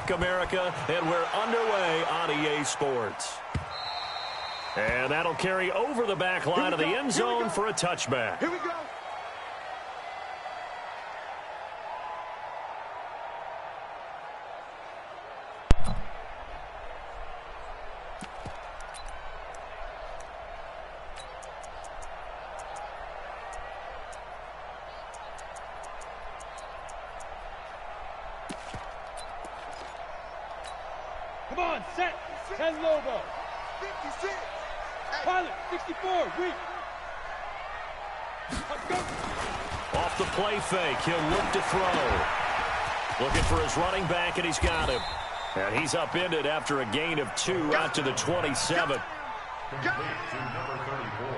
back, America, and we're underway on EA Sports. And that'll carry over the back line of the end zone for a touchback. Here we go. Come on, set. 10 Lobo. 56. Pilot, 64, weak. Let's go. Off the play fake, he'll look to throw. Looking for his running back, and he's got him. And he's upended after a gain of 2 out to the 27.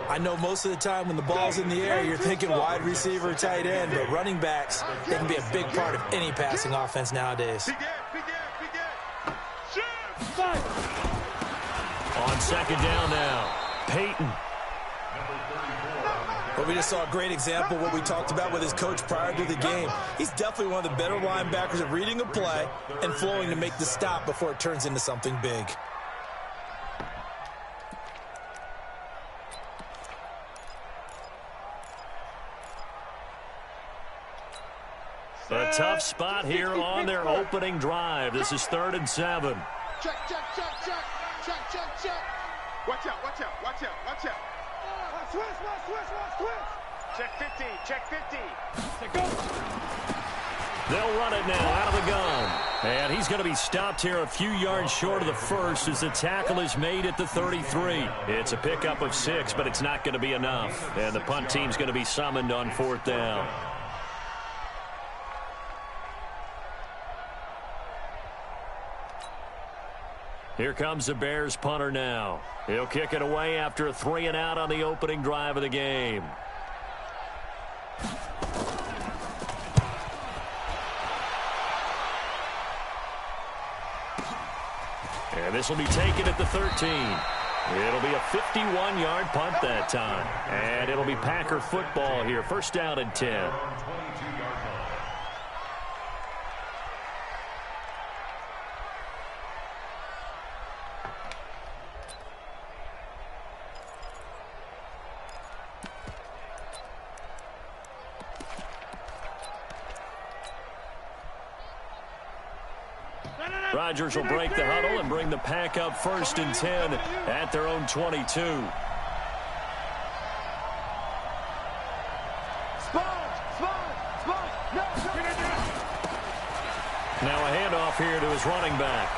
I know most of the time when the ball's in the air, you're thinking wide receiver, tight end, but running backs, they can be a big part of any passing offense nowadays. On second down now, Peyton. But we just saw a great example of what we talked about with his coach prior to the game. He's definitely one of the better linebackers at reading a play and flowing to make the stop before it turns into something big. A tough spot here on their opening drive. This is 3rd and 7. Check. Watch out. Switch. Check 50. They'll run it now out of the gun. And he's going to be stopped here a few yards short of the first as the tackle is made at the 33. It's a pickup of 6, but it's not going to be enough. And the punt team's going to be summoned on 4th down. Here comes the Bears punter now. He'll kick it away after a 3 and out on the opening drive of the game. And this will be taken at the 13. It'll be a 51-yard punt that time. And it'll be Packer football here. 1st down and 10. Rodgers will break the huddle and bring the Pack up 1st and 10 at their own 22. Now a handoff here to his running back.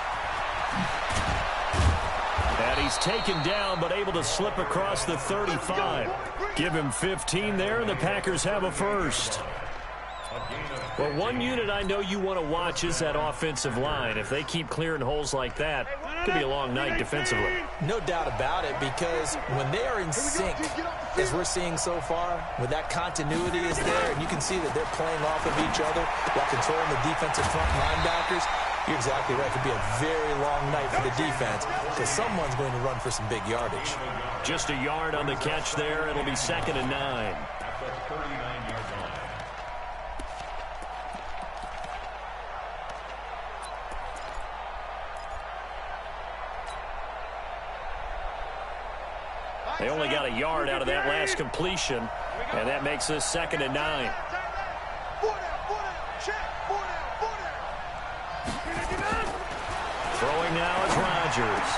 And he's taken down but able to slip across the 35. Give him 15 there, and the Packers have a first. Well, one unit I know you want to watch is that offensive line. If they keep clearing holes like that, it could be a long night defensively. No doubt about it, because when they are in sync, as we're seeing so far, when that continuity is there, and you can see that they're playing off of each other while controlling the defensive front linebackers, you're exactly right. It could be a very long night for the defense because someone's going to run for some big yardage. Just a yard on the catch there. It'll be 2nd and 9. They only got a yard out of that last completion, and that makes this 2nd and 9. Throwing now is Rodgers.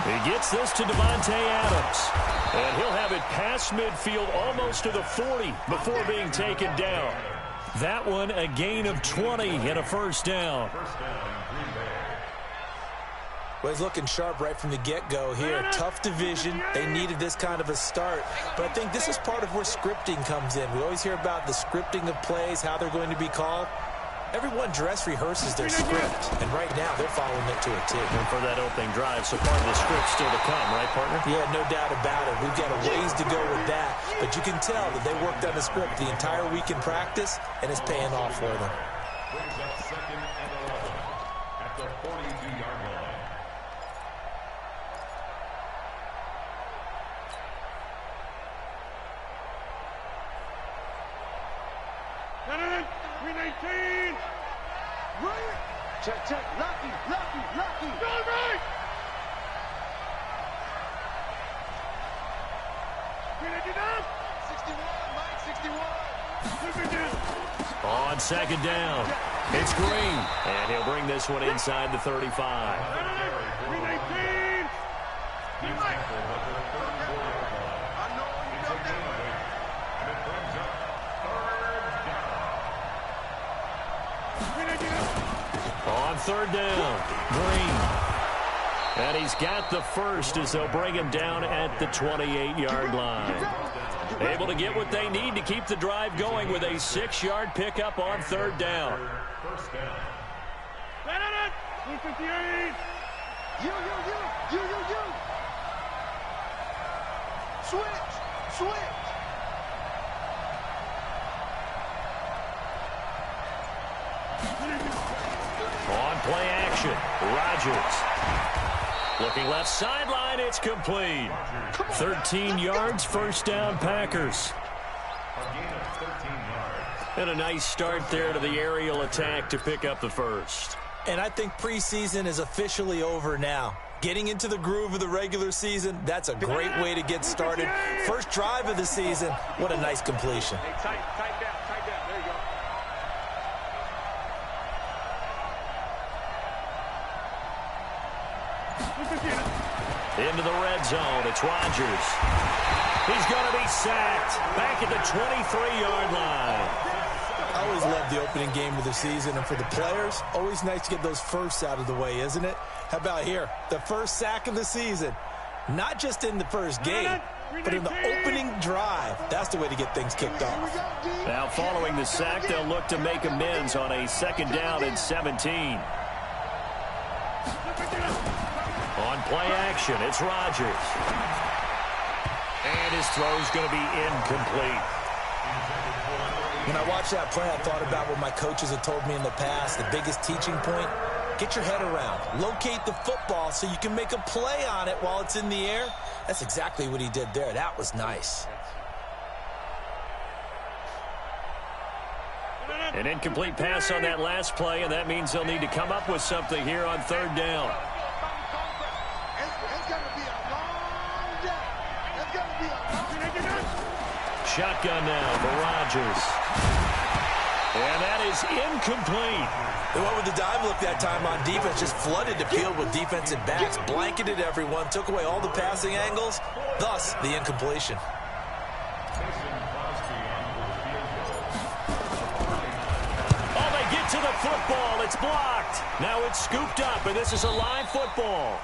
He gets this to Devontae Adams, and he'll have it past midfield almost to the 40 before being taken down. That one a gain of 20 and a 1st down. Well, he's looking sharp right from the get-go here. Tough division. They needed this kind of a start. But I think this is part of where scripting comes in. We always hear about the scripting of plays, how they're going to be called. Everyone dress rehearses their script, and right now they're following it to a T. And for that opening drive, so part of the script still to come, right, partner? Yeah, no doubt about it. We've got a ways to go with that, but you can tell that they worked on the script the entire week in practice, and it's paying off for them. Brings up 2nd and 11 at the 42-yard line. Check. Lucky. On second down, it's Green. And he'll bring this one inside the 35. On third down, Green. And he's got the first as they'll bring him down at the 28-yard line. Able to get what they need to keep the drive going with a 6-yard pickup on third down. First down. 258. You. Switch. On play action, Rodgers. Looking left sideline, it's complete. 13 yards, first down, Packers. A gain of 13 yards. And a nice start there to the aerial attack to pick up the first. And I think preseason is officially over now. Getting into the groove of the regular season, that's a great way to get started. First drive of the season, what a nice completion. Hey, tight down. There you go. Into the red zone, it's Rodgers. He's going to be sacked back at the 23-yard line. I always love the opening game of the season, and for the players, always nice to get those firsts out of the way, isn't it? How about here? The first sack of the season. Not just in the first game, but in the opening drive. That's the way to get things kicked off. Now, following the sack, they'll look to make amends on a second down and 17. On play action, it's Rodgers. And his throw's going to be incomplete. When I watched that play, I thought about what my coaches had told me in the past. The biggest teaching point, get your head around. Locate the football so you can make a play on it while it's in the air. That's exactly what he did there. That was nice. An incomplete pass on that last play, and that means they'll need to come up with something here on third down. It's going to be a long day. It's going to be a long day. Shotgun now for Rodgers. And that is incomplete. They went with the dive look that time on defense, just flooded the field with defensive backs, blanketed everyone, took away all the passing angles, thus the incompletion. Oh, they get to the football. It's blocked. Now it's scooped up, and this is a live football.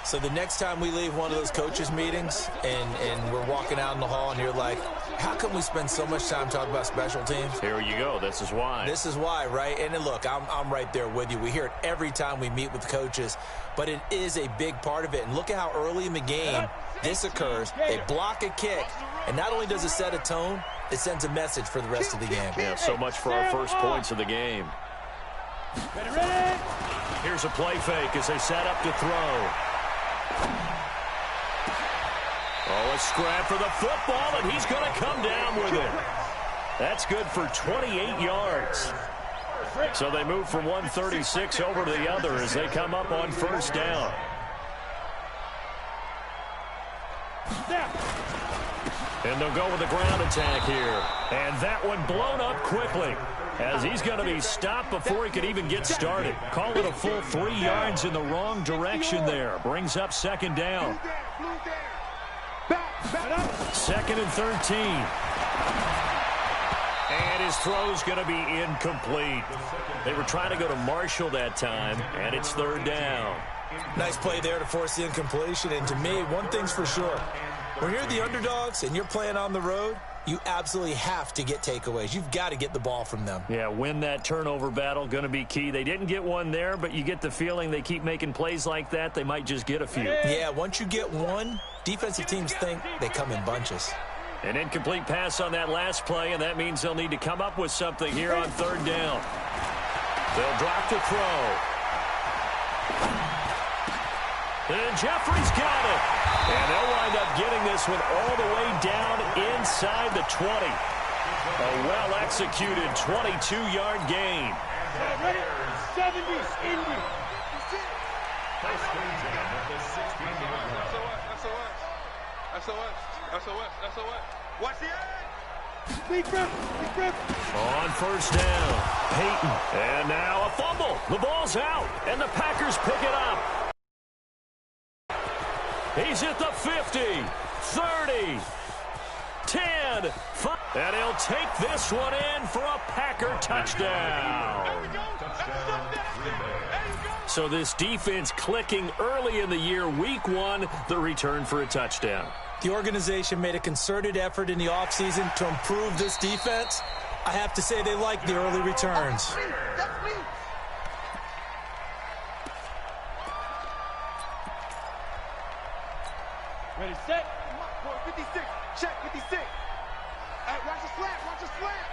So the next time we leave one of those coaches' meetings and we're walking out in the hall and you're like, how come we spend so much time talking about special teams? Here you go. This is why. This is why, right? And then look, I'm right there with you. We hear it every time we meet with coaches, but it is a big part of it. And look at how early in the game this occurs. They block a kick, and not only does it set a tone, it sends a message for the rest of the game. Yeah, so much for our first points of the game. Ready? Here's a play fake as they set up to throw. Oh, a scrap for the football, and he's going to come down with it. That's good for 28 yards. So they move from 136 over to the other as they come up on first down. And they'll go with the ground attack here. And that one blown up quickly as he's going to be stopped before he could even get started. Call it a full 3 yards in the wrong direction there. Brings up second down. Second and 13. And his throw's going to be incomplete. They were trying to go to Marshall that time, and it's third down. Nice play there to force the incompletion. And to me, one thing's for sure. When you're the underdogs and you're playing on the road, you absolutely have to get takeaways. You've got to get the ball from them. Yeah, win that turnover battle, going to be key. They didn't get one there, but you get the feeling they keep making plays like that, they might just get a few. Yeah, once you get one, defensive teams think they come in bunches. An incomplete pass on that last play, and that means they'll need to come up with something here on third down. They'll drop to throw. And Jeffrey's got it. And they'll wind up getting this one all the way down inside the 20. A well-executed 22-yard gain. Ready? 70, Indy. First and 10 at the 16-yard line. SOS. Watch the edge. Big grip. On first down, Peyton. And now a fumble. The ball's out, and the Packers pick it up. He's at the 50, 30, 10, 5. And he'll take this one in for a Packer touchdown. So this defense clicking early in the year, week one, the return for a touchdown. The organization made a concerted effort in the offseason to improve this defense. I have to say they like the early returns. That's me. Ready, set. 56. Check 56. Hey, watch the slam. Watch the slam.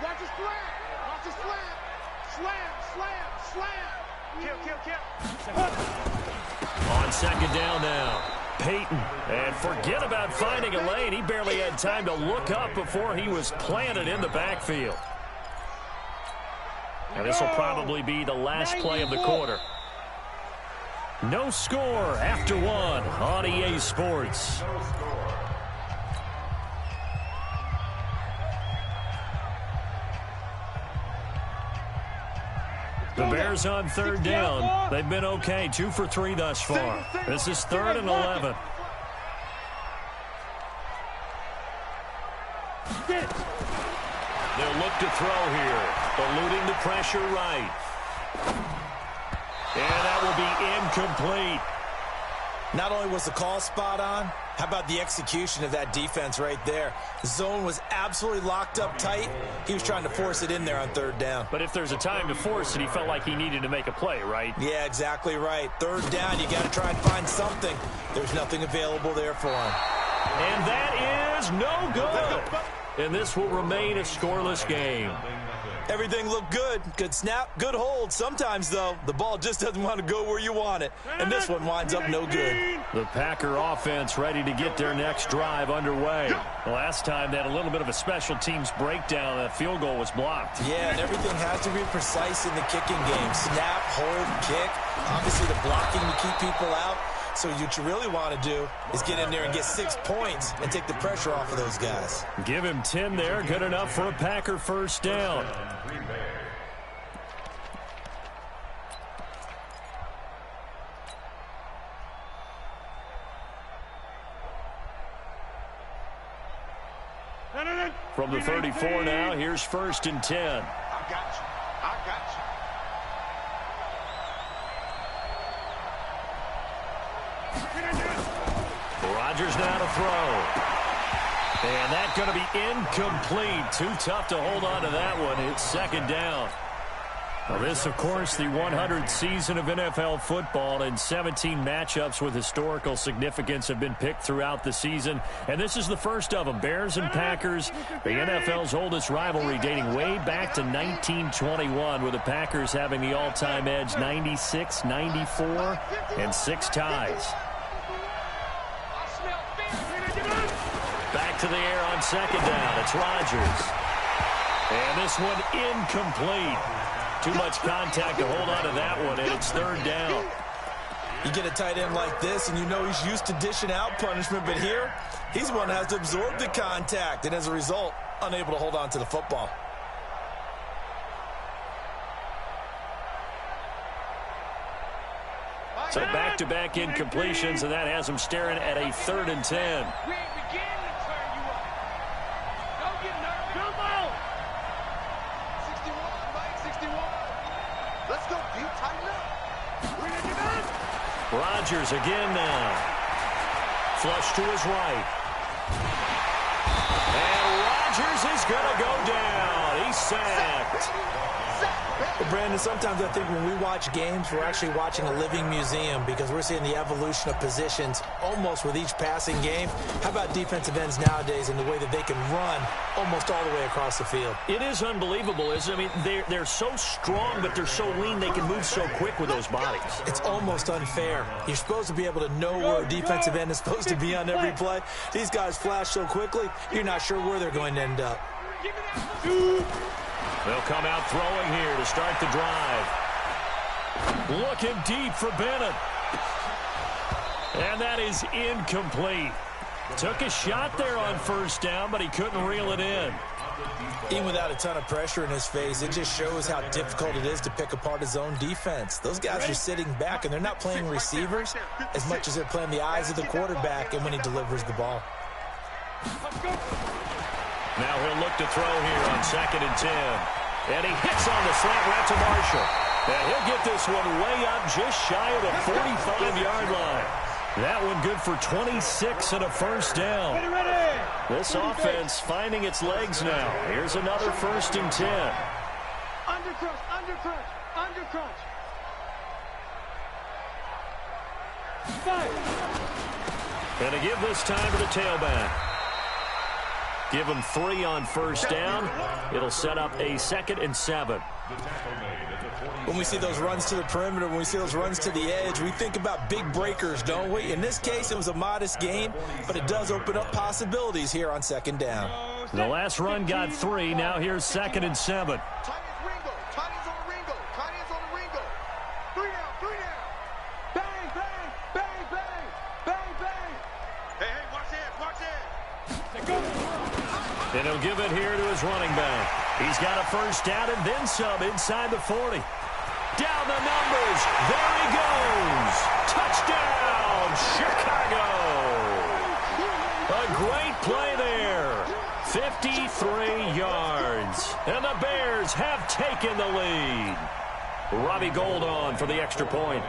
Watch the slam. Watch the slam. Slam. Kill. On second down now, Peyton. And forget about finding a lane. He barely had time to look up before he was planted in the backfield. And this will probably be the last play of the quarter. No score after one on EA Sports. The Bears on third down. They've been okay, 2 for 3 thus far. This is 3rd and 11. They'll look to throw here, eluding the pressure right. And that will be incomplete. Not only was the call spot on, how about the execution of that defense right there? The zone was absolutely locked up tight. He was trying to force it in there on third down. But if there's a time to force it, he felt like he needed to make a play, right? Yeah, exactly right. Third down, you got to try and find something. There's nothing available there for him. And that is no good. And this will remain a scoreless game. Everything looked good. Good snap, good hold. Sometimes, though, the ball just doesn't want to go where you want it. And this one winds up no good. The Packer offense ready to get their next drive underway. Last time they had a little bit of a special teams breakdown. That field goal was blocked. Yeah, and everything has to be precise in the kicking game. Snap, hold, kick. Obviously, the blocking to keep people out. So what you really want to do is get in there and get 6 points and take the pressure off of those guys. Give him 10 there. Good enough for a Packer first down. From the 34 now, here's 1st and 10. I got you. Rodgers now to throw. And that's going to be incomplete. Too tough to hold on to that one. It's 2nd down. Now this, of course, the 100th season of NFL football, and 17 matchups with historical significance have been picked throughout the season. And this is the first of them. Bears and Packers, the NFL's oldest rivalry dating way back to 1921, with the Packers having the all-time edge 96, 94, and 6 ties. Back to the air on 2nd down. It's Rodgers. And this one incomplete. Too much contact to hold on to that one, and it's 3rd down. You get a tight end like this, and you know he's used to dishing out punishment, but here, he's one that has to absorb the contact, and as a result, unable to hold on to the football. So back-to-back incompletions, and that has him staring at a 3rd and 10. Rodgers again now. Flush to his right. And Rodgers is going to go down. He's sacked. Well, Brandon, sometimes I think when we watch games, we're actually watching a living museum because we're seeing the evolution of positions almost with each passing game. How about defensive ends nowadays and the way that they can run almost all the way across the field? It is unbelievable, isn't it? I mean, they're so strong, but they're so lean, they can move so quick with those bodies. It's almost unfair. You're supposed to be able to know where a defensive end is supposed to be on every play. These guys flash so quickly, you're not sure where they're going to end up. They'll come out throwing here to start the drive. Looking deep for Bennett. And that is incomplete. Took a shot there on first down, but he couldn't reel it in. Even without a ton of pressure in his face, it just shows how difficult it is to pick apart his own defense. Those guys are sitting back, and they're not playing receivers as much as they're playing the eyes of the quarterback and when he delivers the ball. Now he'll look to throw here on 2nd and 10. And he hits on the slant route to Marshall. And he'll get this one way up just shy of the 45-yard line. That one good for 26 and a first down. This offense finding its legs now. Here's another 1st and 10. Undercrunch, undercrunch, undercrunch. And to give this time to the tailback. Give him 3 on first down. It'll set up a 2nd and 7. When we see those runs to the perimeter, when we see those runs to the edge, we think about big breakers, don't we? In this case, it was a modest gain, but it does open up possibilities here on 2nd down. The last run got 3. Now here's 2nd and 7. Tiny's on the Ringo. 3 down, 3 down. Bang, bang, bang, bang, bang, bang. Hey, watch that. And he'll give it here to his running back. He's got a first down and then some inside the 40. Down the numbers. There he goes. Touchdown, Chicago. A great play there. 53 yards. And the Bears have taken the lead. Robbie Gould on for the extra point.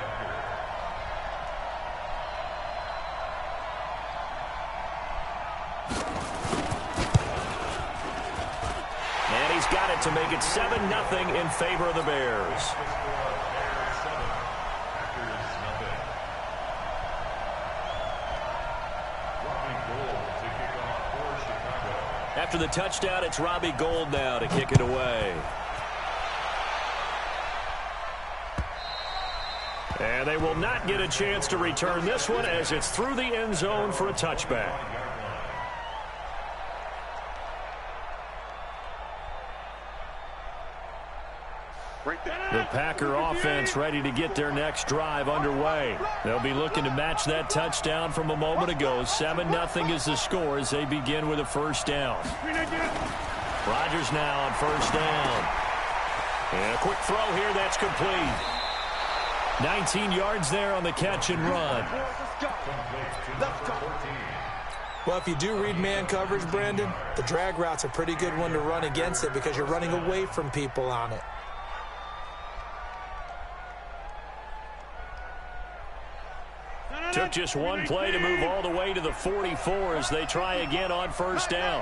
And he's got it to make it 7-0 in favor of the Bears. After the touchdown, it's Robbie Gould now to kick it away. And they will not get a chance to return this one as it's through the end zone for a touchback. The Packer offense ready to get their next drive underway. They'll be looking to match that touchdown from a moment ago. 7-0 is the score as they begin with a first down. Rodgers now on first down. And a quick throw here, that's complete. 19 yards there on the catch and run. Well, if you do read man coverage, Brandon, the drag route's a pretty good one to run against it because you're running away from people on it. Took just one play to move all the way to the 44 as they try again on first down.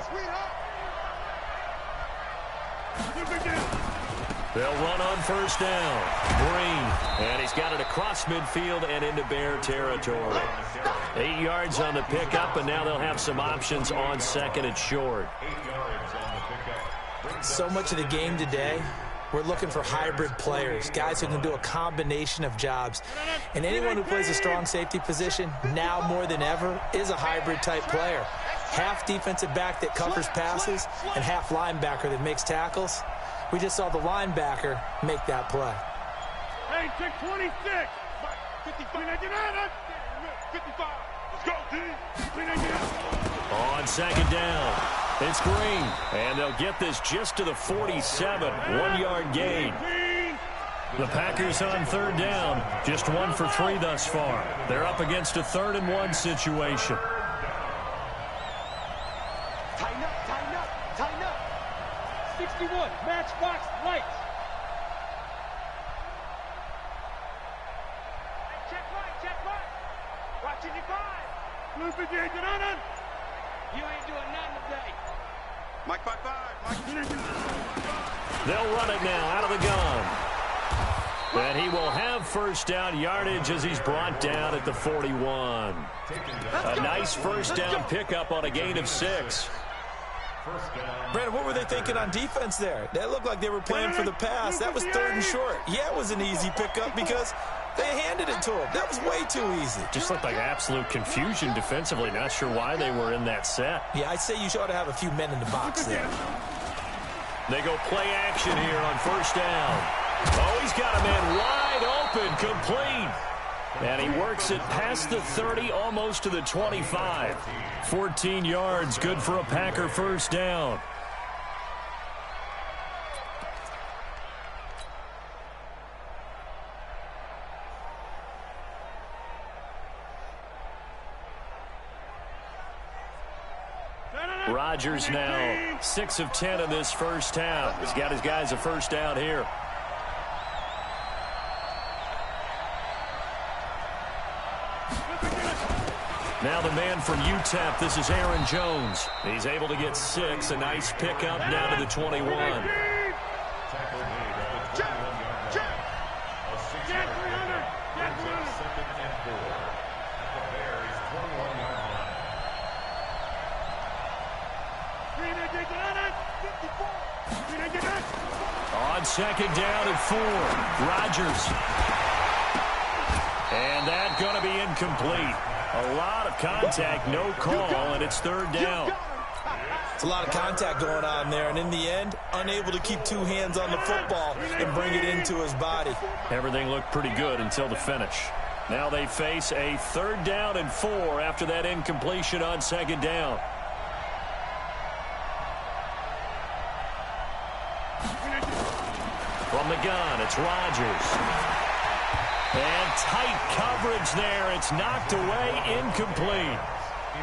They'll run on first down. Green, and he's got it across midfield and into Bear territory. 8 yards on the pickup, and now they'll have some options on 2nd and short. So much of the game today, we're looking for hybrid players, guys who can do a combination of jobs. And anyone who plays a strong safety position, now more than ever, is a hybrid-type player. Half defensive back that covers passes and half linebacker that makes tackles. We just saw the linebacker make that play. Hey, check 26. 55. Let's go, D. On 2nd down, it's Green. And they'll get this just to the 47. 1-yard gain. The Packers on 3rd down. Just 1 for 3 thus far. They're up against a 3rd and 1 situation. Tighten up, tighten up, tighten up. 61, matchbox lights. Hey, check right. Watching your 5. Loop it, Jason. You ain't doing nothing today. Mike 5-5. They'll run it now out of the gun. And he will have first down yardage as he's brought down at the 41. A nice first down pickup on a gain of 6. Brandon, what were they thinking on defense there? That looked like they were playing for the pass. That was 3rd and short. Yeah, it was an easy pickup because they handed it to him. That was way too easy. Just looked like absolute confusion defensively. Not sure why they were in that set. Yeah, I'd say you ought to have a few men in the box there. They go play action here on first down. Oh, he's got a man wide open, complete. And he works it past the 30, almost to the 25. 14 yards, good for a Packer first down. Rodgers now 6 of 10 in this first half. He's got his guys a first down here. Now the man from UTEP, this is Aaron Jones. He's able to get 6, a nice pickup down to the 21. On second down and 4, Rodgers. And that's going to be incomplete. A lot of contact, no call, and it's third down. It's a lot of contact going on there, and in the end, unable to keep 2 hands on the football and bring it into his body. Everything looked pretty good until the finish. Now they face a third down and 4 after that incompletion on second down. From the gun, it's Rodgers. And tight coverage there. It's knocked away, incomplete.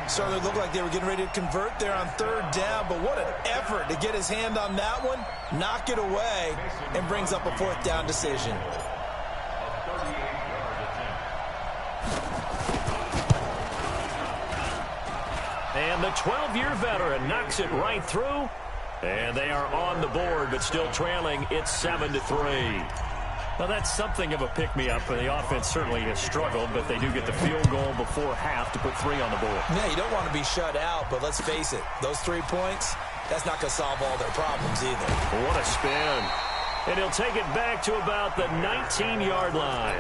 Certainly looked like they were getting ready to convert there on third down, but what an effort to get his hand on that one, knock it away, and brings up a fourth down decision. And the 12-year veteran knocks it right through. And they are on the board, but still trailing. It's 7-3. Well, that's something of a pick-me-up, and the offense certainly has struggled, but they do get the field goal before half to put 3 on the board. Yeah, you don't want to be shut out, but let's face it, those 3 points, that's not going to solve all their problems either. What a spin. And he'll take it back to about the 19-yard line.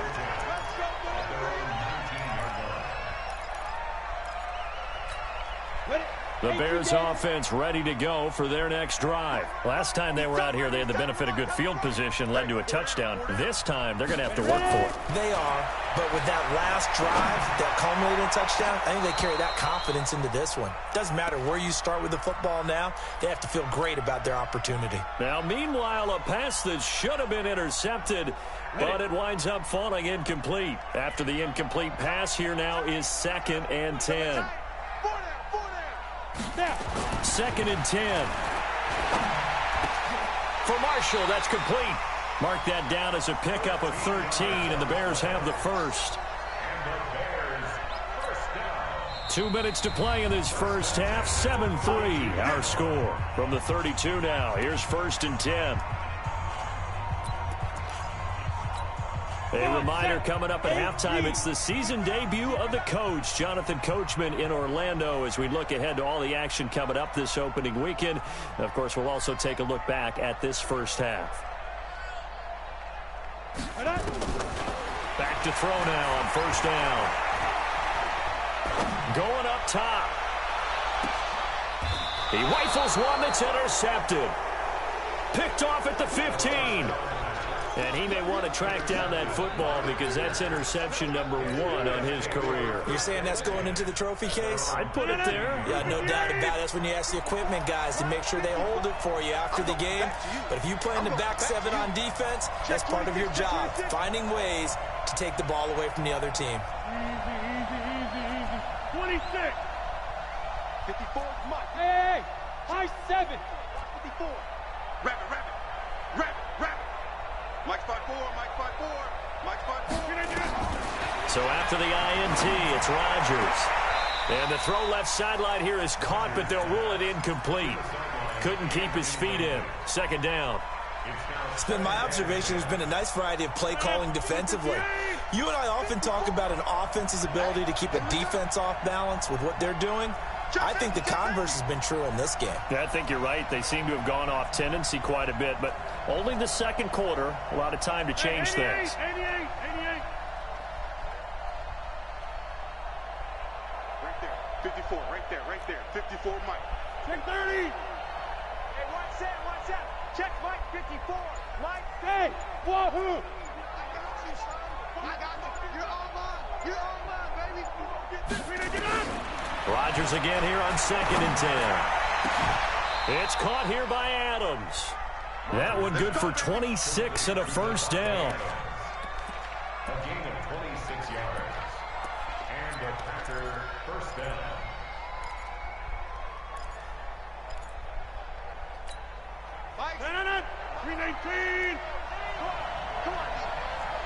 The Bears offense ready to go for their next drive. Last time they were out here, they had the benefit of good field position, led to a touchdown. This time, they're going to have to work for it. They are, but with that last drive, that culminating touchdown, I think they carry that confidence into this one. Doesn't matter where you start with the football now, they have to feel great about their opportunity. Now, meanwhile, a pass that should have been intercepted, but it winds up falling incomplete. After the incomplete pass, here now is 2nd and 10. 2nd and 10. For Marshall, that's complete. Mark that down as a pickup of 13, and the Bears have the first. 2 minutes to play in this first half. 7-3, our score. From the 32 now, here's 1st and 10. A reminder coming up at halftime, it's the season debut of the coach, Jonathan Coachman, in Orlando, as we look ahead to all the action coming up this opening weekend. And of course, we'll also take a look back at this first half. Back to throw now on first down. Going up top. He rifles one that's intercepted. Picked off at the 15. And he may want to track down that football because that's interception number 1 on his career. You're saying that's going into the trophy case? I'd put it there. Yeah, no doubt about it. That's when you ask the equipment guys to make sure they hold it for you after the game. But if you play in the back 7 on defense, that's part of your job, finding ways to take the ball away from the other team. Easy. 26. 54, Mike. Hey, high 7. 54. Rabbit. Mike's 5-4, Mike's 5-4, Mike's 5-4. So after the INT, it's Rodgers. And the throw left sideline here is caught, but they'll rule it incomplete. Couldn't keep his feet in. 2nd down. It's been my observation there's been a nice variety of play calling defensively. You and I often talk about an offense's ability to keep a defense off balance with what they're doing. I think the converse has been true in this game. Yeah, I think you're right. They seem to have gone off tendency quite a bit, but only the second quarter, a lot of time to change things. 88. Right there, 54, right there. 54, Mike. Check 30. Hey, watch that. Check Mike, 54. Mike, Hey, wahoo. You're all mine. You're all mine, baby. Rodgers again here on 2nd and 10. It's caught here by Adams. That one good for 26 and a first down. A gain of 26 yards. And a Packer first down. Mike. 319. Come on.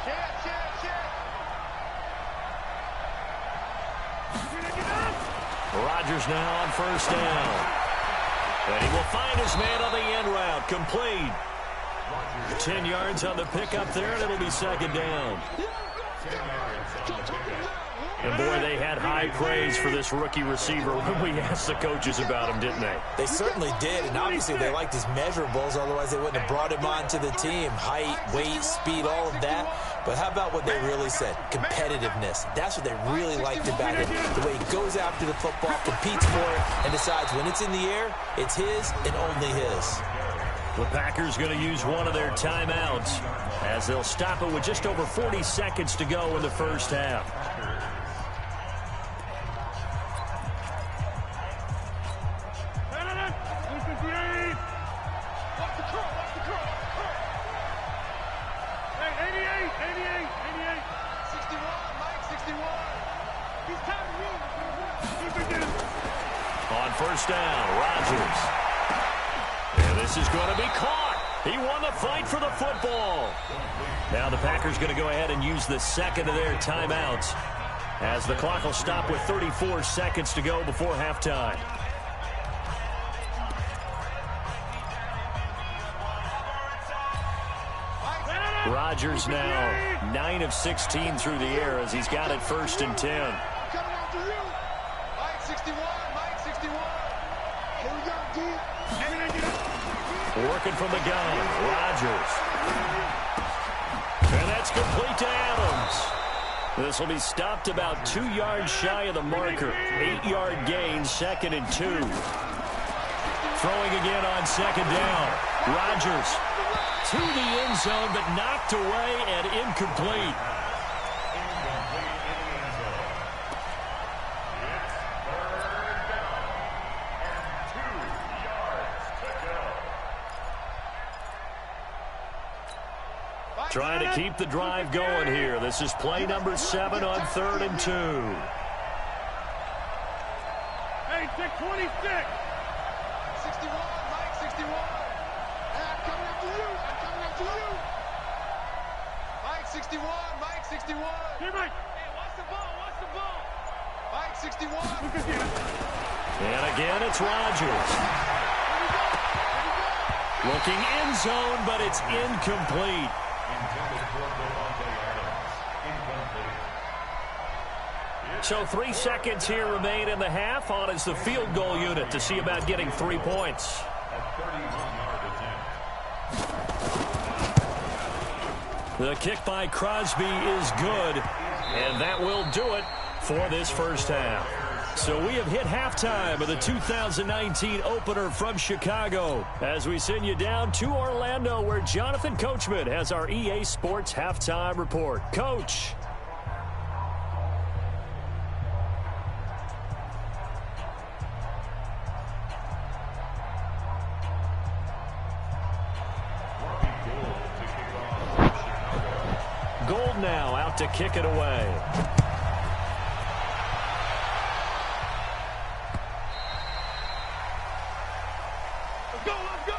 Share. Rodgers now on first down. And he will find his man on the end route. Complete. 10 yards on the pickup there, and it'll be 2nd down. And, boy, they had high praise for this rookie receiver when we asked the coaches about him, didn't they? They certainly did, and obviously they liked his measurables, otherwise they wouldn't have brought him onto the team. Height, weight, speed, all of that. But how about what they really said? Competitiveness. That's what they really liked about him. The way he goes after the football, competes for it, and decides when it's in the air, it's his and only his. The Packers going to use one of their timeouts as they'll stop it with just over 40 seconds to go in the first half. On first down, Rodgers. And this is going to be caught. He won the fight for the football. Now the Packers going to go ahead and use the second of their timeouts as the clock will stop with 34 seconds to go before halftime. Rodgers now 9 of 16 through the air as he's got it 1st and 10. Coming after you. Mike 61. Mike 61. Here we go, D. Working from the gun, Rodgers. And that's complete to Adams. This will be stopped about 2 yards shy of the marker. 8-yard gain, 2nd and 2. Throwing again on 2nd down. Rodgers to the end zone, but knocked away and incomplete. Trying to keep the drive going here. This is play number 7 on 3rd and 2. Hey, 26. 61. Mike 61. I'm coming after you. I'm coming after you. Mike 61. Mike 61. Hey, Mike. Hey, watch the ball. Watch the ball. Mike 61. And again, it's Rodgers. Looking end zone, but it's incomplete. So 3 seconds here remain in the half. On is the field goal unit to see about getting 3 points. The kick by Crosby is good, and that will do it for this first half. So we have hit halftime of the 2019 opener from Chicago as we send you down to Orlando where Jonathan Coachman has our EA Sports halftime report. Coach. Gold now out to kick it away. Let's go, let's go.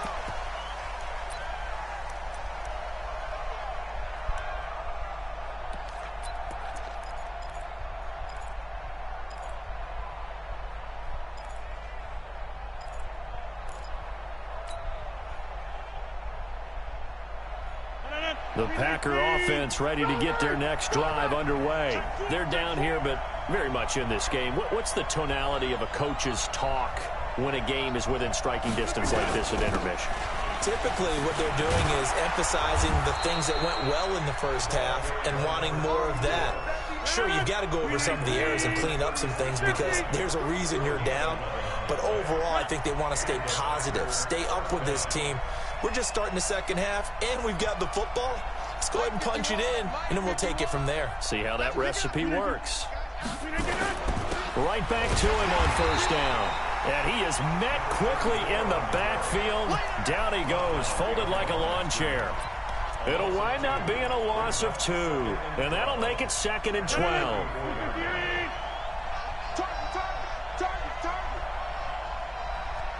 The Packer offense ready to get their next drive underway. They're down here, but very much in this game. What's the tonality of a coach's talk when a game is within striking distance like this at intermission? Typically, what they're doing is emphasizing the things that went well in the first half and wanting more of that. Sure, you've got to go over some of the errors and clean up some things because there's a reason you're down. But overall, I think they want to stay positive, stay up with this team. We're just starting the second half, and we've got the football. Let's go ahead and punch it in, and then we'll take it from there. See how that recipe works. Right back to him on first down. And he is met quickly in the backfield. Down he goes, folded like a lawn chair. It'll wind up being a loss of 2. And that'll make it 2nd and 12.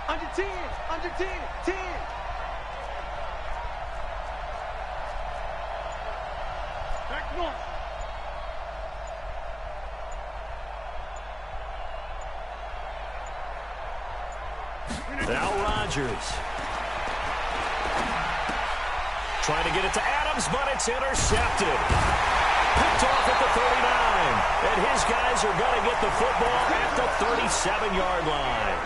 Under 10, under 10, 10. Back north. Now Rodgers. Trying to get it to Adams, but it's intercepted. Picked off at the 39. And his guys are going to get the football at the 37-yard line.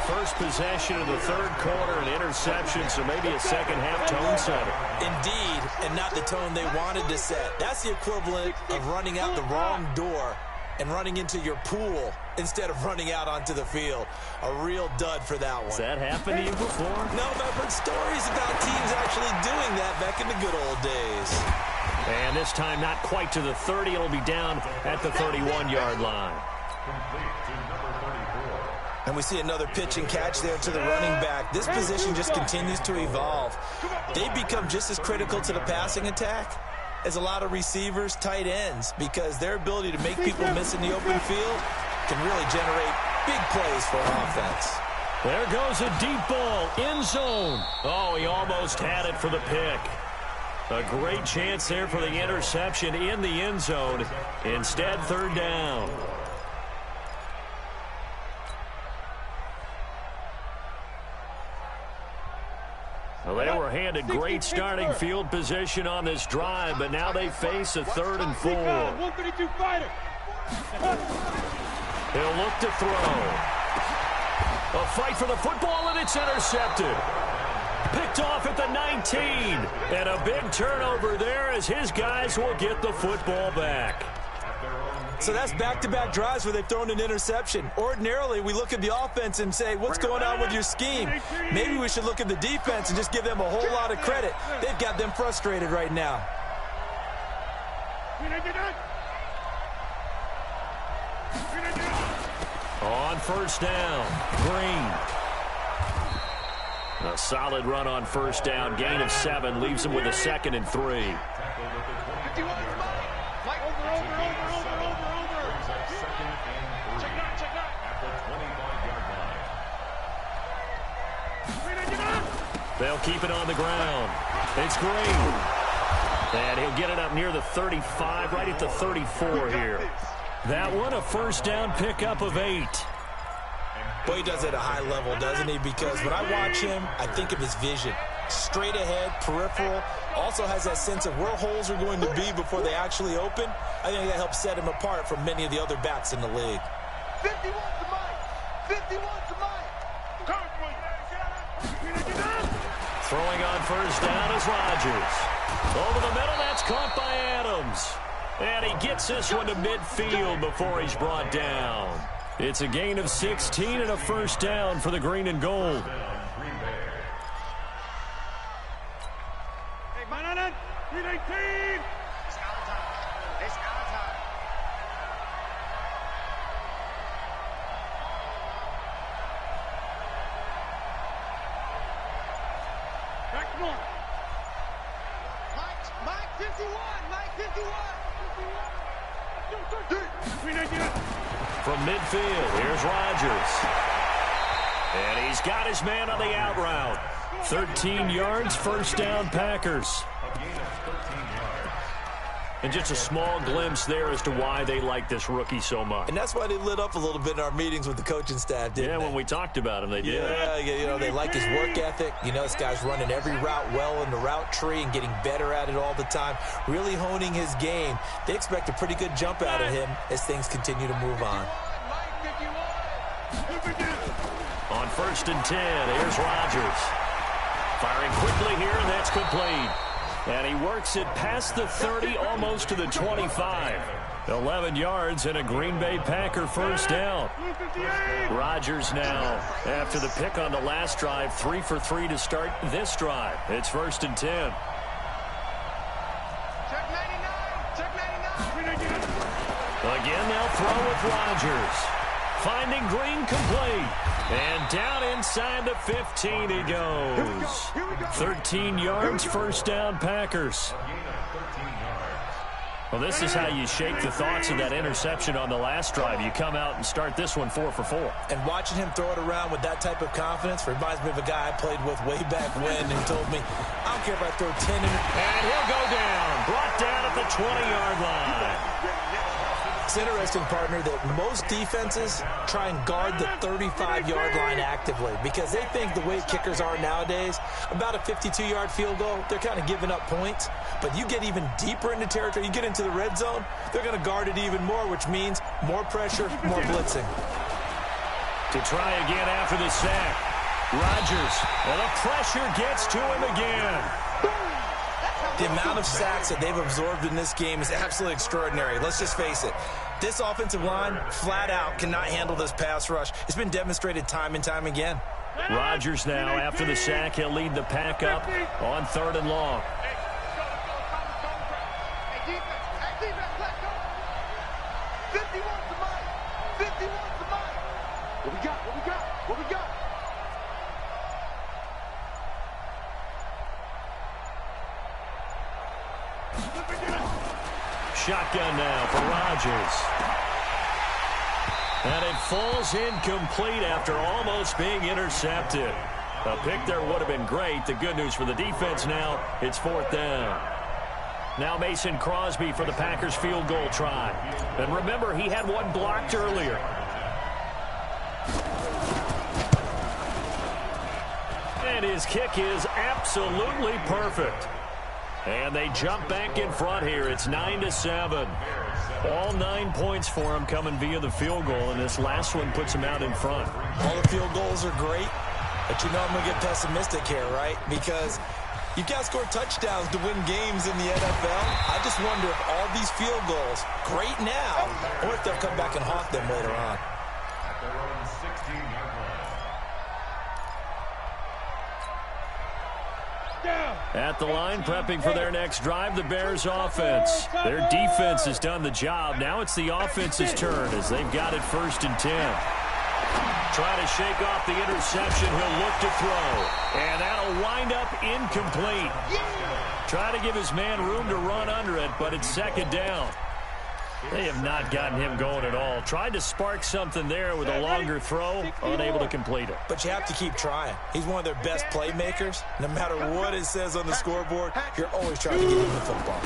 First possession of the third quarter, an interception, so maybe a second-half tone setter. Indeed, and not the tone they wanted to set. That's the equivalent of running out the wrong door and running into your pool instead of running out onto the field. A real dud for that one. Has that happened to you before? No, but I've heard stories about teams actually doing that back in the good old days. And this time not quite to the 30. It'll be down at the 31-yard line. And we see another pitch and catch there to the running back. This position just continues to evolve. They become just as critical to the passing attack as a lot of receivers, tight ends, because their ability to make people miss in the open field can really generate big plays for an offense. There goes a deep ball, end zone. Oh, he almost had it for the pick. A great chance there for the interception in the end zone. Instead, third down. Well, they were handed great starting field position on this drive, but now they face a 3rd and 4. 132 fighter. He'll look to throw. A fight for the football, and it's intercepted. Picked off at the 19. And a big turnover there as his guys will get the football back. So that's back-to-back drives where they've thrown an interception. Ordinarily, we look at the offense and say, what's going on with your scheme? Maybe we should look at the defense and just give them a whole lot of credit. They've got them frustrated right now. On first down, Green. A solid run on first down. Gain of 7 leaves him with a 2nd and 3. They'll keep it on the ground. It's Green. And he'll get it up near the 35, right at the 34 here. That one, a first down pickup of 8. Boy, he does it at a high level, doesn't he? Because when I watch him, I think of his vision. Straight ahead, peripheral. Also has that sense of where holes are going to be before they actually open. I think that helps set him apart from many of the other backs in the league. 51 to Mike. 51 to Mike. Throwing on first down is Rodgers. Over the middle, that's caught by Adams. And he gets this one to midfield before he's brought down. It's a gain of 16 and a first down for the green and gold. Hey, man on it. 319. It's our time. It's our time. Back north. Mike 51. Mike 51. 319. From midfield, here's Rodgers. And he's got his man on the out route. 13 yards, first down, Packers. And just a small glimpse there as to why they like this rookie so much. And that's why they lit up a little bit in our meetings with the coaching staff, didn't they? When we talked about him, they did. Yeah, you know, they like his work ethic. You know, this guy's running every route well in the route tree and getting better at it all the time, really honing his game. They expect a pretty good jump out of him as things continue to move on. On first and 10, here's Rodgers. Firing quickly here, and that's complete. And he works it past the 30, almost to the 25. 11 yards and a Green Bay Packer first down. Rodgers now, after the pick on the last drive, 3 for 3 to start this drive. It's first and 10. Again, they'll throw with Rodgers. Finding Green complete. And down inside the 15 he goes. 13 yards, first down, Packers. Well, this is how you shake the thoughts of that interception on the last drive. You come out and start this one 4 for 4. And watching him throw it around with that type of confidence reminds me of a guy I played with way back when who told me, I don't care if I throw 10 in. And he'll go down. Brought down at the 20-yard line. It's interesting, partner, that most defenses try and guard the 35-yard line actively because they think the way kickers are nowadays, about a 52-yard field goal, they're kind of giving up points. But you get even deeper into territory, you get into the red zone, they're going to guard it even more, which means more pressure, more blitzing. To try again after the sack. Rodgers, and the pressure gets to him again. The amount of sacks that they've absorbed in this game is absolutely extraordinary. Let's just face it. This offensive line, flat out, cannot handle this pass rush. It's been demonstrated time and time again. Rodgers now, after the sack, he'll lead the pack up on 3rd and long. What we got? Shotgun now for Rodgers. And it falls incomplete after almost being intercepted. A pick there would have been great. The good news for the defense now, it's 4th down. Now Mason Crosby for the Packers field goal try. And remember, he had one blocked earlier. And his kick is absolutely perfect. And they jump back in front here. It's 9-7. All 9 points for him coming via the field goal, and this last one puts him out in front. All the field goals are great, but you know I'm going to get pessimistic here, right? Because you've got to score touchdowns to win games in the NFL. I just wonder if all these field goals, great now, or if they'll come back and haunt them later on. At their own 16-yard line. At the line, prepping for their next drive, the Bears offense. Their defense has done the job. Now it's the offense's turn as they've got it 1st and 10. Trying to shake off the interception. He'll look to throw. And that'll wind up incomplete. Try to give his man room to run under it, but it's 2nd down. They have not gotten him going at all. Tried to spark something there with a longer throw, unable to complete it. But you have to keep trying. He's one of their best playmakers. No matter what it says on the scoreboard, you're always trying to get him the football.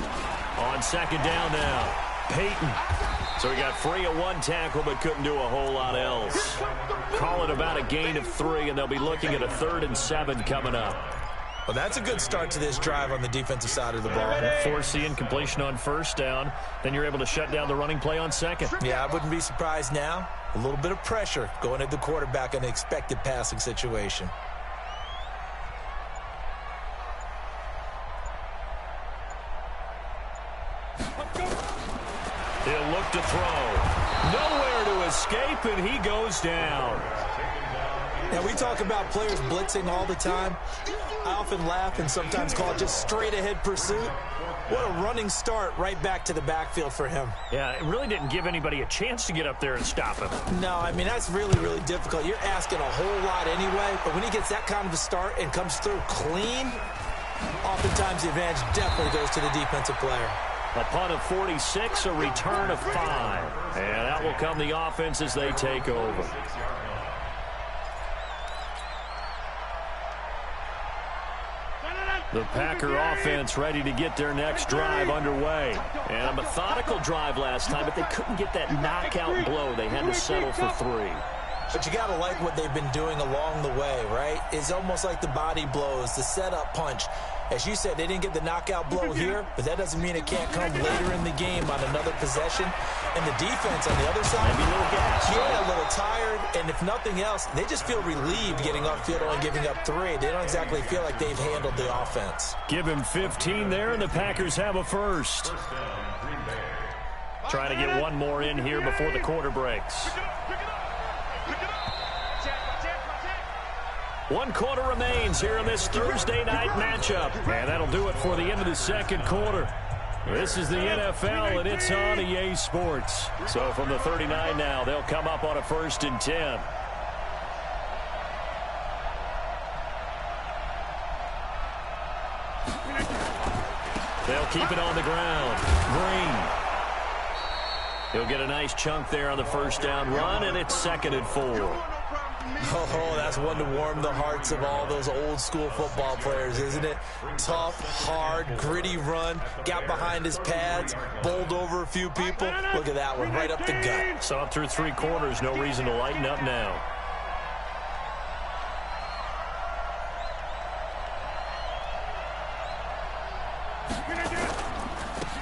On 2nd down now, Peyton. So he got free of one tackle but couldn't do a whole lot else. Call it about a gain of 3, and they'll be looking at a 3rd and 7 coming up. Well, that's a good start to this drive on the defensive side of the ball. Force the incompletion on 1st down. Then you're able to shut down the running play on 2nd. Yeah, I wouldn't be surprised now. A little bit of pressure going at the quarterback in an expected passing situation. He'll look to throw. Nowhere to escape, and he goes down. Now, we talk about players blitzing all the time. I often laugh and sometimes call it just straight-ahead pursuit. What a running start right back to the backfield for him. Yeah, it really didn't give anybody a chance to get up there and stop him. No, I mean, that's really, really difficult. You're asking a whole lot anyway, but when he gets that kind of a start and comes through clean, oftentimes the advantage definitely goes to the defensive player. A punt of 46, a return of 5. And that will come the offense as they take over. The Packer offense ready to get their next drive underway. And a methodical drive last time, but they couldn't get that knockout blow. They had to settle for 3. But you got to like what they've been doing along the way, right? It's almost like the body blows, the setup punch. As you said, they didn't get the knockout blow here, but that doesn't mean it can't come later in the game on another possession. And the defense on the other side, maybe a little gas. Yeah, a little tired. And if nothing else, they just feel relieved getting off field and giving up 3. They don't exactly feel like they've handled the offense. Give him 15 there, and the Packers have a first. Trying to get one more in here before the quarter breaks. 1 quarter remains here in this Thursday night matchup. And that'll do it for the end of the 2nd quarter. This is the NFL, and it's on EA Sports. So from the 39 now, they'll come up on a 1st and 10. They'll keep it on the ground. Green. He'll get a nice chunk there on the 1st down run, and it's 2nd and 4. Oh, that's one to warm the hearts of all those old-school football players, isn't it? Tough, hard, gritty run, got behind his pads, bowled over a few people. Look at that one, right up the gut. So up through 3 quarters, no reason to lighten up now.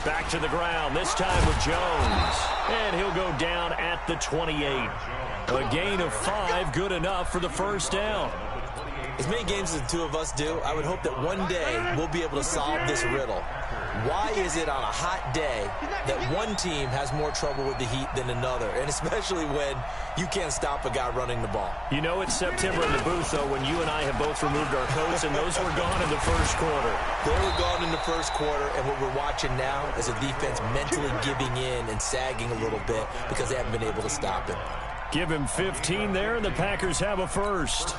Back to the ground, this time with Jones. And he'll go down at the 28. A gain of 5, good enough for the 1st down. As many games as the two of us do, I would hope that one day we'll be able to solve this riddle. Why is it on a hot day that one team has more trouble with the heat than another, and especially when you can't stop a guy running the ball? You know it's September in the booth, though, when you and I have both removed our coats, and those were gone in the 1st quarter. They were gone in the 1st quarter, and what we're watching now is a defense mentally giving in and sagging a little bit because they haven't been able to stop him. Give him 15 there, and the Packers have a 1st.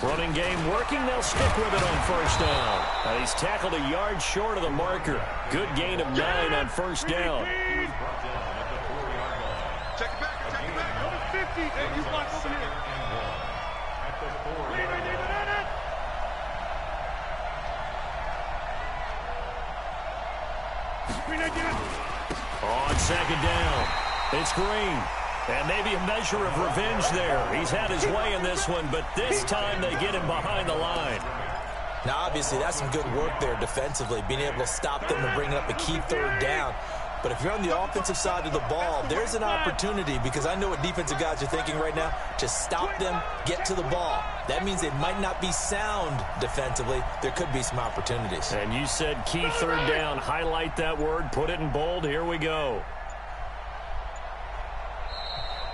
Running game working. They'll stick with it on 1st down. And he's tackled a yard short of the marker. Good gain of 9 on 1st down. Check it back. Check it back. Number 50. Hey, you block over here. On 2nd down, it's Green. And maybe a measure of revenge there. He's had his way in this one, but this time they get him behind the line. Now, obviously, that's some good work there defensively, being able to stop them and bringing up a key 3rd down. But if you're on the offensive side of the ball, there's an opportunity, because I know what defensive guys are thinking right now, to stop them, get to the ball. That means they might not be sound defensively. There could be some opportunities. And you said key 3rd down. Highlight that word. Put it in bold. Here we go.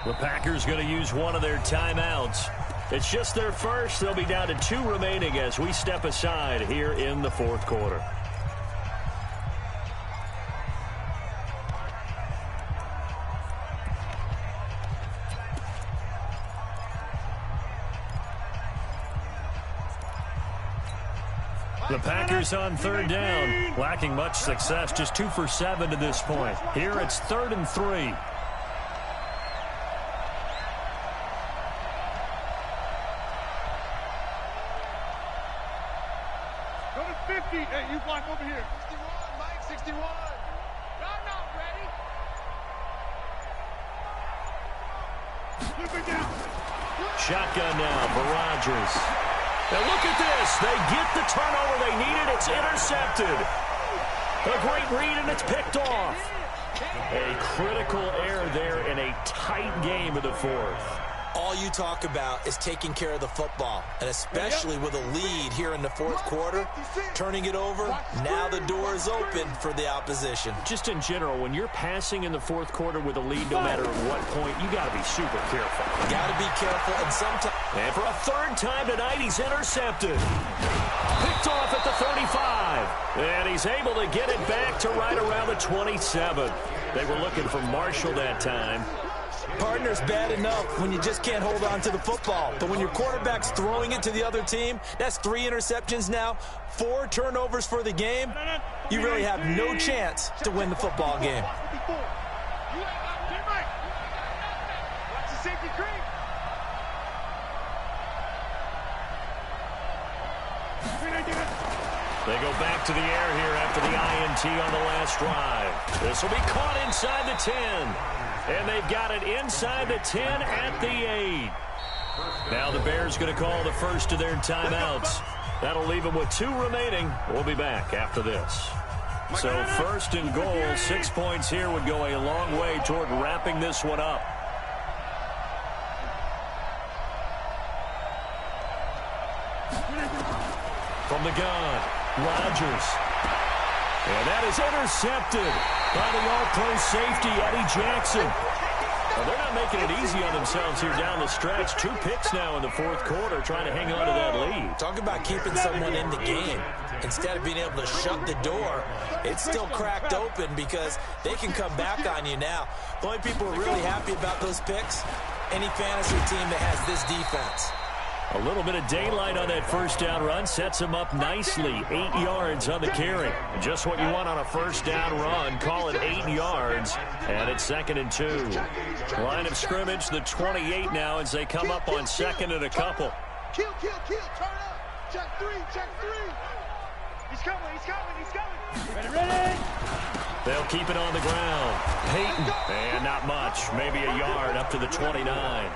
The Packers going to use one of their timeouts. It's just their 1st. They'll be down to 2 remaining as we step aside here in the 4th quarter. The Packers on 3rd down, lacking much success, just 2 for 7 to this point. Here it's 3rd and 3. Go to 50. Hey, you block over here. 61, Mike, 61. I'm not ready. Flip it down. Shotgun now for Rodgers. Now look at this. They get the turnover they needed. It's intercepted. A great read, and it's picked off. A critical error there in a tight game of the 4th. All you talk about is taking care of the football, and especially with a lead here in the 4th quarter, turning it over, now the door is open for the opposition. Just in general, when you're passing in the 4th quarter with a lead, no matter at what point, you got to be super careful. Got to be careful, and sometimes... And for a 3rd time tonight, he's intercepted. Picked off at the 35. And he's able to get it back to right around the 27. They were looking for Marshall that time. Partner's bad enough when you just can't hold on to the football. But when your quarterback's throwing it to the other team, that's 3 interceptions now, 4 turnovers for the game. You really have no chance to win the football game. Watch the safety creep. They go back to the air here after the INT on the last drive. This will be caught inside the 10. And they've got it inside the 10 at the 8. Now the Bears going to call the first of their timeouts. That'll leave them with 2 remaining. We'll be back after this. So 1st and goal, 6 points here would go a long way toward wrapping this one up. From the gun, Rodgers. And that is intercepted by the all-pro safety, Eddie Jackson. Well, they're not making it easy on themselves here down the stretch. 2 picks now in the fourth quarter, trying to hang on to that lead. Talk about keeping someone in the game. Instead of being able to shut the door, it's still cracked open because they can come back on you now. The only people who are really happy about those picks, any fantasy team that has this defense. A little bit of daylight on that first down run sets him up nicely. 8 yards on the carry. Just what you want on a first down run. Call it 8 yards. And it's 2nd and 2. Line of scrimmage, the 28 now as they come up on 2nd and a couple. Kill, kill, kill. Turn up. Check 3, check 3. He's coming, he's coming, he's coming. Ready, ready. They'll keep it on the ground. Peyton. And not much. Maybe a yard up to the 29.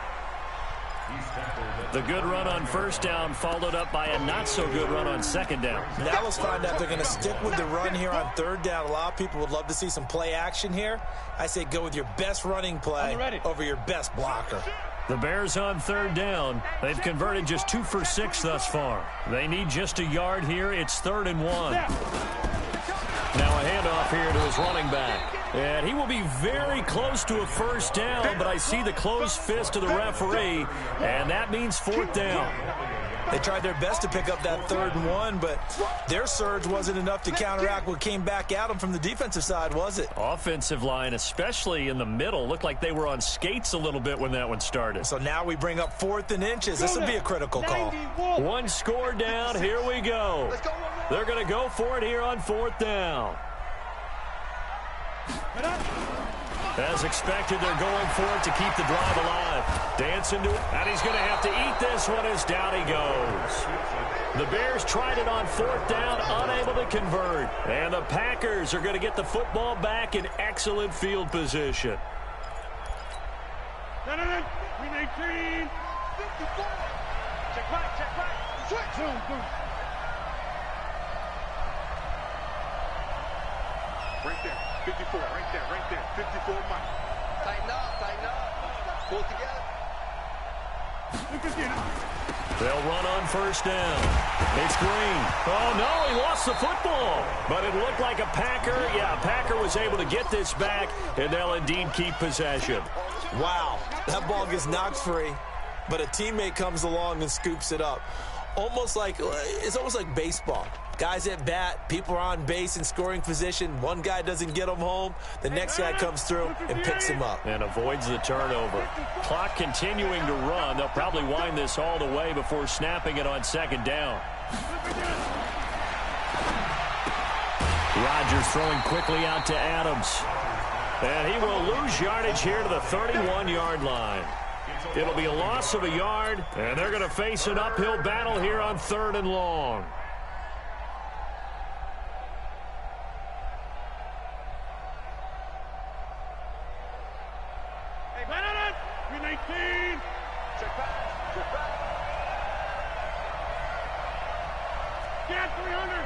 The good run on first down followed up by a not-so-good run on second down. Now let's find out if they're going to stick with the run here on third down. A lot of people would love to see some play action here. I say go with your best running play over your best blocker. The Bears on third down. They've converted just 2 for 6 thus far. They need just a yard here. It's 3rd and 1. Now a handoff here to his running back. And he will be very close to a first down, but I see the closed fist of the referee, and that means 4th down. They tried their best to pick up that 3rd and 1, but their surge wasn't enough to counteract what came back at them from the defensive side, was it? Offensive line, especially in the middle, looked like they were on skates a little bit when that one started. So now we bring up 4th and inches. This would be a critical call. 1 score down. Here we go. They're going to go for it here on 4th down. As expected, they're going for it to keep the drive alive. Dance into it, and he's going to have to eat this one as down he goes. The Bears tried it on 4th down, unable to convert. And the Packers are going to get the football back in excellent field position. 318. Check back, switch. Boom. Right there, 54, right there, 54 Mike. Tighten up, pull together. They'll run on first down. It's Green. Oh, no, he lost the football. But it looked like a Packer. Yeah, a Packer was able to get this back, and they'll indeed keep possession. Wow, that ball gets knocked free, but a teammate comes along and scoops it up. It's almost like baseball. Guys at bat, people are on base in scoring position. One guy doesn't get him home. The next guy comes through and picks him up. And avoids the turnover. Clock continuing to run. They'll probably wind this all the way before snapping it on 2nd down. Rodgers throwing quickly out to Adams. And he will lose yardage here to the 31-yard line. It'll be a loss of a yard, and they're going to face an uphill battle here on 3rd and long. Hey, 319. Check back. Get 300.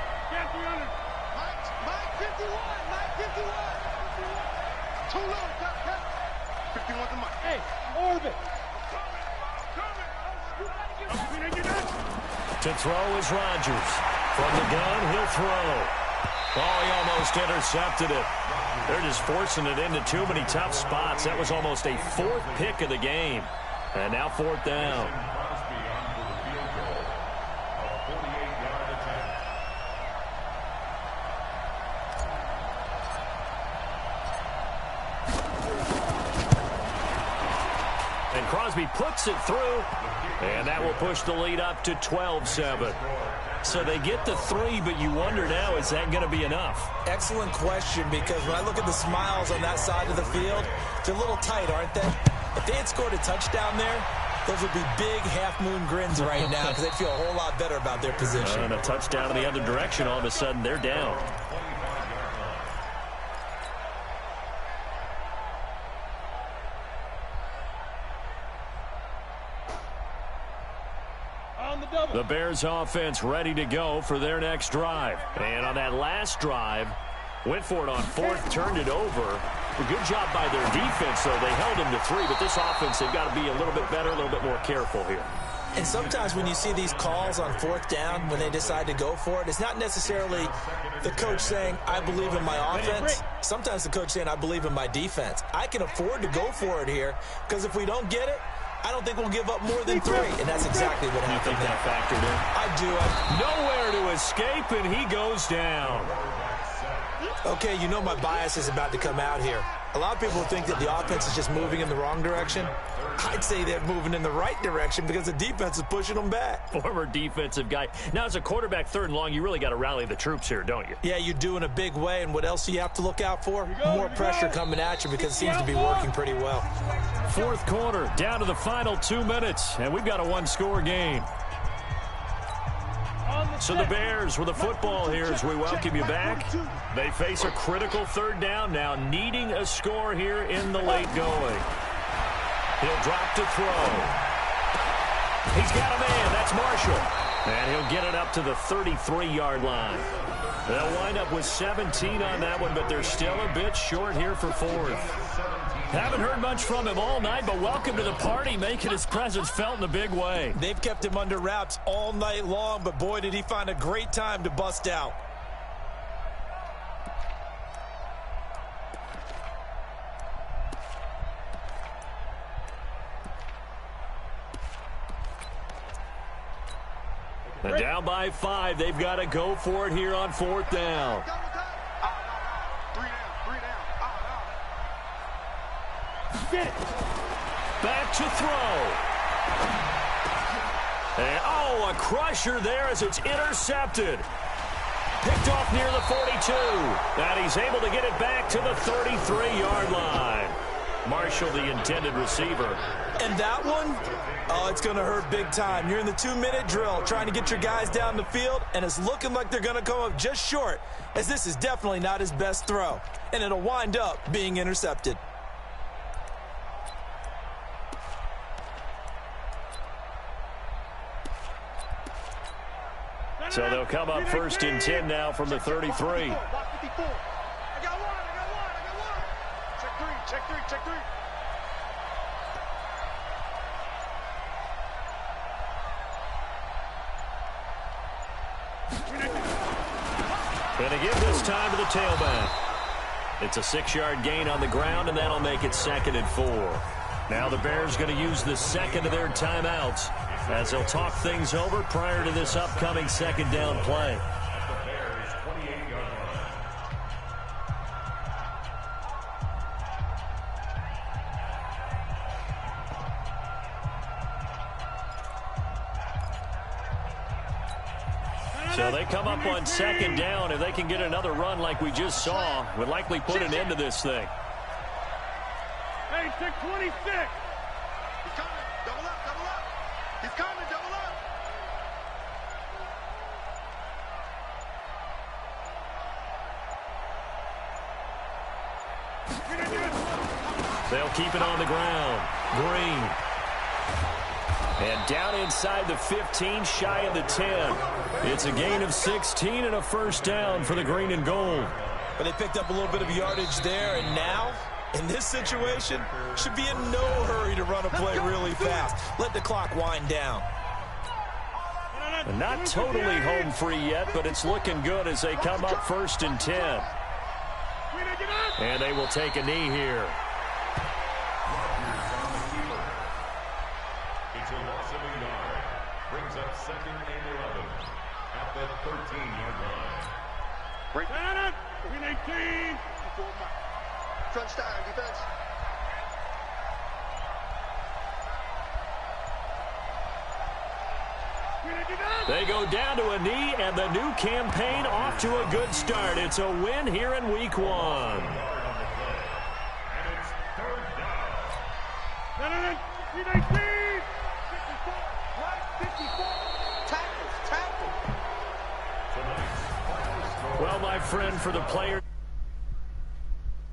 Mike 51. Too low, cut. 51 to Mike. Hey, orbit. To throw is Rodgers. From the gun, he'll throw. Oh, he almost intercepted it. They're just forcing it into too many tough spots. That was almost a 4th pick of the game. And now 4th down. And Crosby puts it through. And that will push the lead up to 12-7. So they get the 3, but you wonder now, is that going to be enough? Excellent question, because when I look at the smiles on that side of the field, they're a little tight, aren't they? If they had scored a touchdown there, those would be big half-moon grins right now because they'd feel a whole lot better about their position. And a touchdown in the other direction, all of a sudden they're down. The Bears offense ready to go for their next drive. And on that last drive, went for it on 4th, turned it over. A good job by their defense, though. They held them to 3, but this offense, they've got to be a little bit better, a little bit more careful here. And sometimes when you see these calls on fourth down, when they decide to go for it, it's not necessarily the coach saying, I believe in my offense. Sometimes the coach saying, I believe in my defense. I can afford to go for it here because if we don't get it, I don't think we'll give up more than 3. And that's exactly what happened there. Factored in. I do. Nowhere to escape, and he goes down. Okay, you know my bias is about to come out here. A lot of people think that the offense is just moving in the wrong direction. I'd say they're moving in the right direction because the defense is pushing them back. Former defensive guy. Now, as a quarterback, 3rd and long, you really got to rally the troops here, don't you? Yeah, you do in a big way. And what else do you have to look out for? More pressure coming at you because it seems to be working pretty well. 4th quarter, down to the final 2 minutes, and we've got a 1-score game. So the Bears with the football here as we welcome you back. They face a critical 3rd down now, needing a score here in the late going. He'll drop to throw. He's got a man. That's Marshall. And he'll get it up to the 33-yard line. They'll wind up with 17 on that one, but they're still a bit short here for 4th. Haven't heard much from him all night, but welcome to the party, making his presence felt in a big way. They've kept him under wraps all night long, but boy, did he find a great time to bust out. And down by 5, they've got to go for it here on 4th down. 3 down. Back to throw. And, oh, a crusher there as it's intercepted. Picked off near the 42. And he's able to get it back to the 33-yard line. Marshall, the intended receiver. And that one, oh, it's going to hurt big time. You're in the 2-minute drill trying to get your guys down the field, and it's looking like they're going to come up just short, as this is definitely not his best throw. And it'll wind up being intercepted. So they'll come up 1st and 10 now from the 33. I got one. Check three. Going to give this time to the tailback. It's a 6-yard gain on the ground, and that'll make it 2nd and 4. Now the Bears going to use the second of their timeouts as they'll talk things over prior to this upcoming 2nd down play. So they come up on 2nd down. If they can get another run like we just saw, would likely put an end to this thing. Hey, 626. He's coming. Double up. He's coming. Double up. They'll keep it on the ground. Green. And down inside the 15, shy of the 10. It's a gain of 16 and a 1st down for the green and gold. But they picked up a little bit of yardage there, and now, in this situation, should be in no hurry to run a play really fast. Let the clock wind down. And not totally home free yet, but it's looking good as they come up 1st and 10. And they will take a knee here. It's a loss of a yard. Brings up 2nd and 11 at the 13-yard line. Break. 318. Crunch time, defense. They go down to a knee, and the new campaign off to a good start. It's a win here in Week 1. And it's 3rd down. 319. 54. Tackle. Well, my friend, for the player.